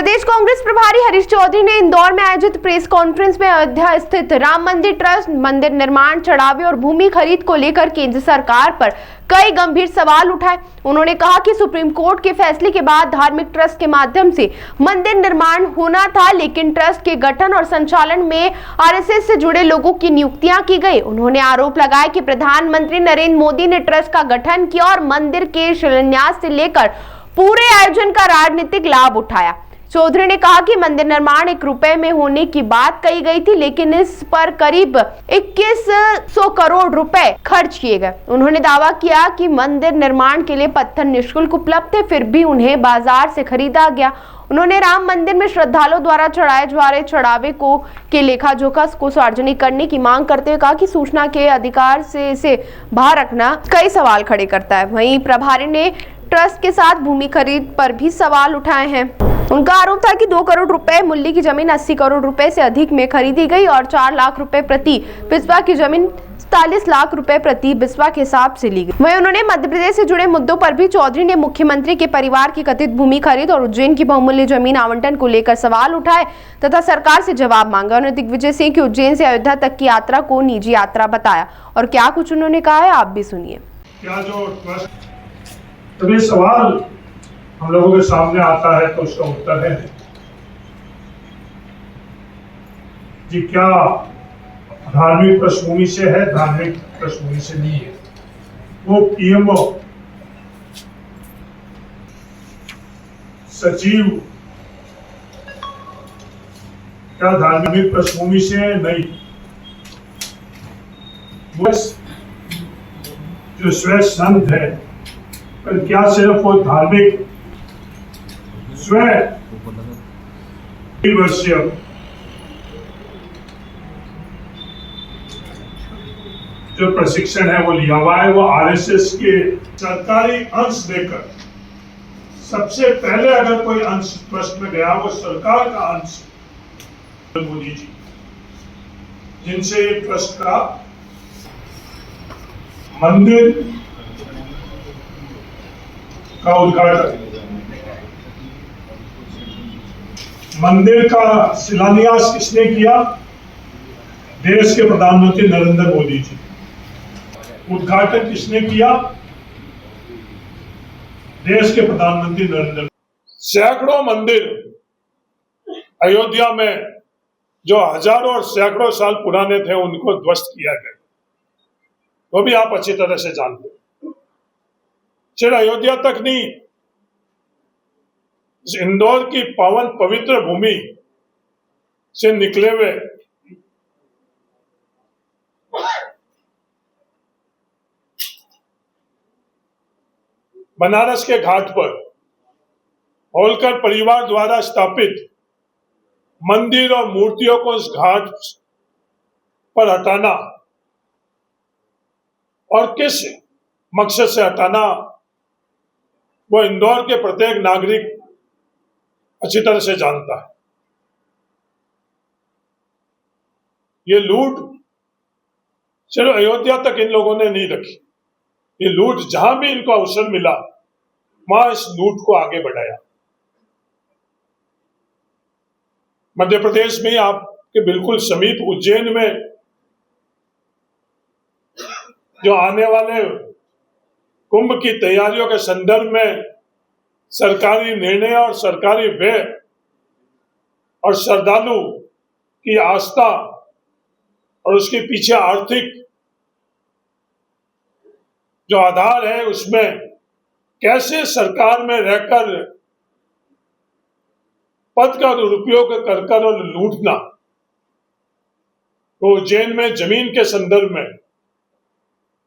प्रदेश कांग्रेस प्रभारी हरीश चौधरी ने इंदौर में आयोजित प्रेस कॉन्फ्रेंस में अयोध्या स्थित राम मंदिर ट्रस्ट, मंदिर निर्माण, चढ़ावे और भूमि खरीद को लेकर केंद्र सरकार पर कई गंभीर सवाल उठाए। उन्होंने कहा कि सुप्रीम कोर्ट के फैसले के बाद धार्मिक ट्रस्ट के माध्यम से मंदिर निर्माण होना था, लेकिन ट्रस्ट के गठन और संचालन में आरएसएस से जुड़े लोगों की नियुक्तियां की गई। उन्होंने आरोप लगाया कि प्रधानमंत्री नरेंद्र मोदी ने ट्रस्ट का गठन किया और मंदिर के शिलान्यास से लेकर पूरे आयोजन का राजनीतिक लाभ उठाया। चौधरी ने कहा कि मंदिर निर्माण 1 रुपए में होने की बात कही गई थी, लेकिन इस पर करीब 2100 करोड़ रुपए खर्च किए गए। उन्होंने दावा किया कि मंदिर निर्माण के लिए पत्थर निःशुल्क उपलब्ध थे, फिर भी उन्हें बाजार से खरीदा गया। उन्होंने राम मंदिर में श्रद्धालुओं द्वारा चढ़ाए जा रहे चढ़ावे के लेखा जोखा को सार्वजनिक करने की मांग करते हुए कहा कि सूचना के अधिकार से इसे बाहर रखना कई सवाल खड़े करता है। वहीं प्रभारी ने ट्रस्ट के साथ भूमि खरीद पर भी सवाल उठाए हैं। उनका आरोप था कि 2 करोड़ रुपए मूल्य की जमीन 80 करोड़ रुपए से अधिक में खरीदी गई और 4 लाख रुपए प्रति बिस्वा की जमीन 47 लाख रुपए प्रति बिस्वा के हिसाब से ली गई। वहीं उन्होंने मध्य प्रदेश से जुड़े मुद्दों पर भी चौधरी ने मुख्यमंत्री के परिवार की कथित भूमि खरीद और उज्जैन की बहुमूल्य जमीन आवंटन को लेकर सवाल उठाए तथा सरकार से जवाब मांगा। उन्होंने दिग्विजय सिंह की उज्जैन से अयोध्या तक की यात्रा को निजी यात्रा बताया और क्या कुछ उन्होंने कहा है, आप भी सुनिए। क्या जो तभी सवाल हम लोगों के सामने आता है तो उसका उत्तर है कि क्या धार्मिक पृष्ठभूमि से है, धार्मिक पृष्ठभूमि से नहीं है। वो पीएमओ सचिव क्या धार्मिक पृष्ठभूमि से नहीं, वो जो स्वयं संत है पर क्या सिर्फ वो धार्मिक स्वयं वर्षीय जो प्रशिक्षण है वो लिया हुआ है, वो आरएसएस के सरकारी अंश देकर सबसे पहले अगर कोई अंश ट्रस्ट में गया वो सरकार का अंश मोदी जी, जिनसे ट्रस्ट का मंदिर का उद्घाटन, मंदिर का शिलान्यास किसने किया? देश के प्रधानमंत्री नरेंद्र मोदी जी। उद्घाटन किसने किया? देश के प्रधानमंत्री नरेंद्र। सैकड़ों मंदिर अयोध्या में जो हजारों और सैकड़ों साल पुराने थे उनको ध्वस्त किया गया, वो भी आप अच्छी तरह से जानते हैं। सिर्फ अयोध्या तक नहीं, इंदौर की पावन पवित्र भूमि से निकले हुए बनारस के घाट पर होलकर परिवार द्वारा स्थापित मंदिर और मूर्तियों को उस घाट पर हटाना और किस मकसद से हटाना, वो इंदौर के प्रत्येक नागरिक अच्छी तरह से जानता है। ये लूट सिर्फ अयोध्या तक इन लोगों ने नहीं रखी, ये लूट जहां भी इनको अवसर मिला वहां इस लूट को आगे बढ़ाया। मध्य प्रदेश में आपके बिल्कुल समीप उज्जैन में जो आने वाले कुंभ की तैयारियों के संदर्भ में सरकारी निर्णय और सरकारी व्यय और श्रद्धालु की आस्था और उसके पीछे आर्थिक जो आधार है उसमें कैसे सरकार में रहकर पद का दुरुपयोग कर और लूटना। तो उज्जैन में जमीन के संदर्भ में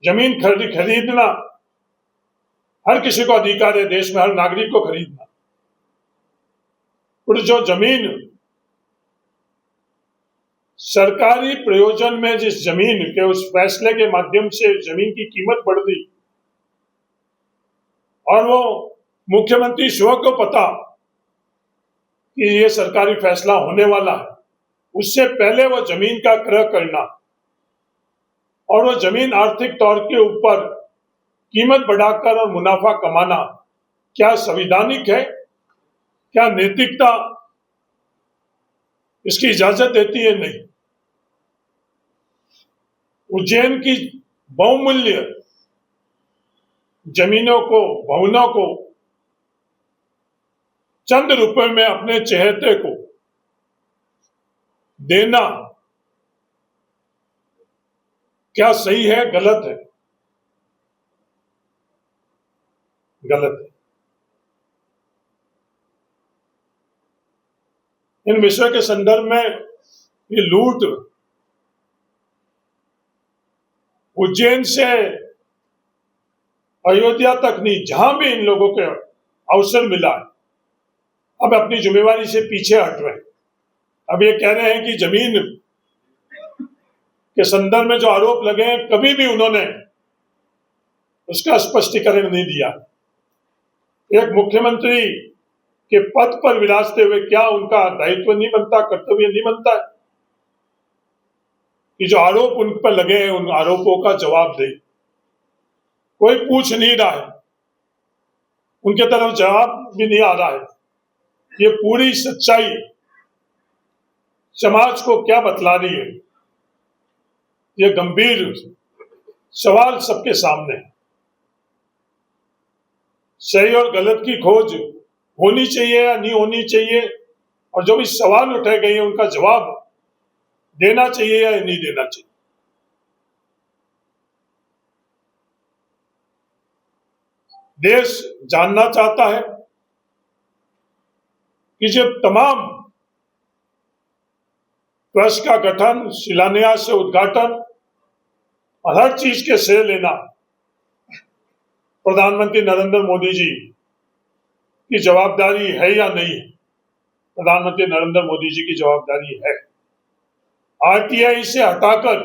जमीन खरीदना हर किसी को अधिकार है, देश में हर नागरिक को खरीदना। और जो जमीन सरकारी प्रयोजन में जिस जमीन के उस फैसले के माध्यम से जमीन की कीमत बढ़ गई और वो मुख्यमंत्री स्वयं को पता कि ये सरकारी फैसला होने वाला है, उससे पहले वो जमीन का क्रय करना और वो जमीन आर्थिक तौर के ऊपर कीमत बढ़ाकर और मुनाफा कमाना क्या संवैधानिक है? क्या नैतिकता इसकी इजाजत देती है? नहीं। उज्जैन की बहुमूल्य जमीनों को, भवनों को चंद रुपए में अपने चहेते को देना क्या सही है? गलत है। गलत है। इन विषयों के संदर्भ में ये लूट उज्जैन से अयोध्या तक नहीं, जहां भी इन लोगों को अवसर मिला, अब अपनी जिम्मेवारी से पीछे हट रहे हैं। अब ये कह रहे हैं कि जमीन के संदर्भ में जो आरोप लगे हैं, कभी भी उन्होंने उसका स्पष्टीकरण नहीं दिया। एक मुख्यमंत्री के पद पर विराजते हुए क्या उनका दायित्व नहीं बनता, कर्तव्य नहीं बनता है कि जो आरोप उन पर लगे हैं उन आरोपों का जवाब दे? कोई पूछ नहीं रहा है, उनके तरफ जवाब भी नहीं आ रहा है। ये पूरी सच्चाई समाज को क्या बतला रही है? ये गंभीर सवाल सबके सामने है। सही और गलत की खोज होनी चाहिए या नहीं होनी चाहिए, और जो भी सवाल उठाए गए हैं उनका जवाब देना चाहिए या नहीं देना चाहिए? देश जानना चाहता है कि जब तमाम ट्रस्ट का गठन, शिलान्यास से उद्घाटन और हर चीज के श्रेय लेना प्रधानमंत्री नरेंद्र मोदी जी की जवाबदारी है या नहीं? प्रधानमंत्री नरेंद्र मोदी जी की जवाबदारी है। आरटीआई से हटाकर,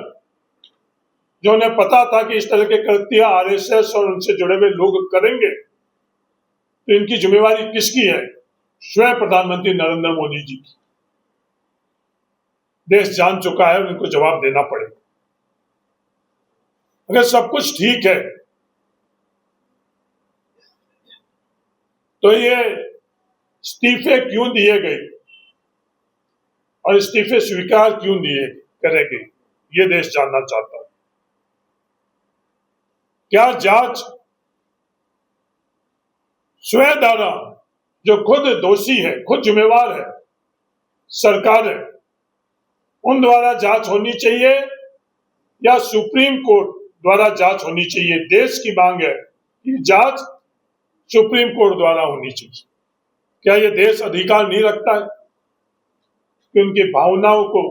जो उन्हें पता था कि इस तरह के कृत्य आरएसएस और उनसे जुड़े हुए लोग करेंगे, तो इनकी जिम्मेवारी किसकी है? स्वयं प्रधानमंत्री नरेंद्र मोदी जी की। देश जान चुका है, उनको जवाब देना पड़ेगा। अगर सब कुछ ठीक है तो ये इस्तीफे क्यों दिए गए और इस्तीफे स्वीकार क्यों करे गए, ये देश जानना चाहता है। क्या जांच स्वयं द्वारा, जो खुद दोषी है, खुद जिम्मेवार है, सरकार है, उन द्वारा जांच होनी चाहिए या सुप्रीम कोर्ट द्वारा जांच होनी चाहिए? देश की मांग है कि जांच सुप्रीम कोर्ट द्वारा होनी चाहिए। क्या यह देश अधिकार नहीं रखता है कि उनकी भावनाओं को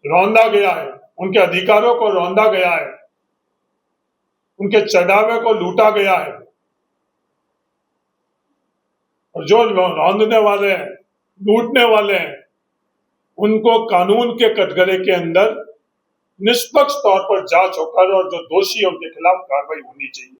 रौंदा गया है, उनके अधिकारों को रौंदा गया है, उनके चढ़ावे को लूटा गया है, और जो रौंदने वाले हैं, लूटने वाले हैं, उनको कानून के कटघरे के अंदर निष्पक्ष तौर पर जांच होकर और जो दोषी है उनके खिलाफ कार्रवाई होनी चाहिए।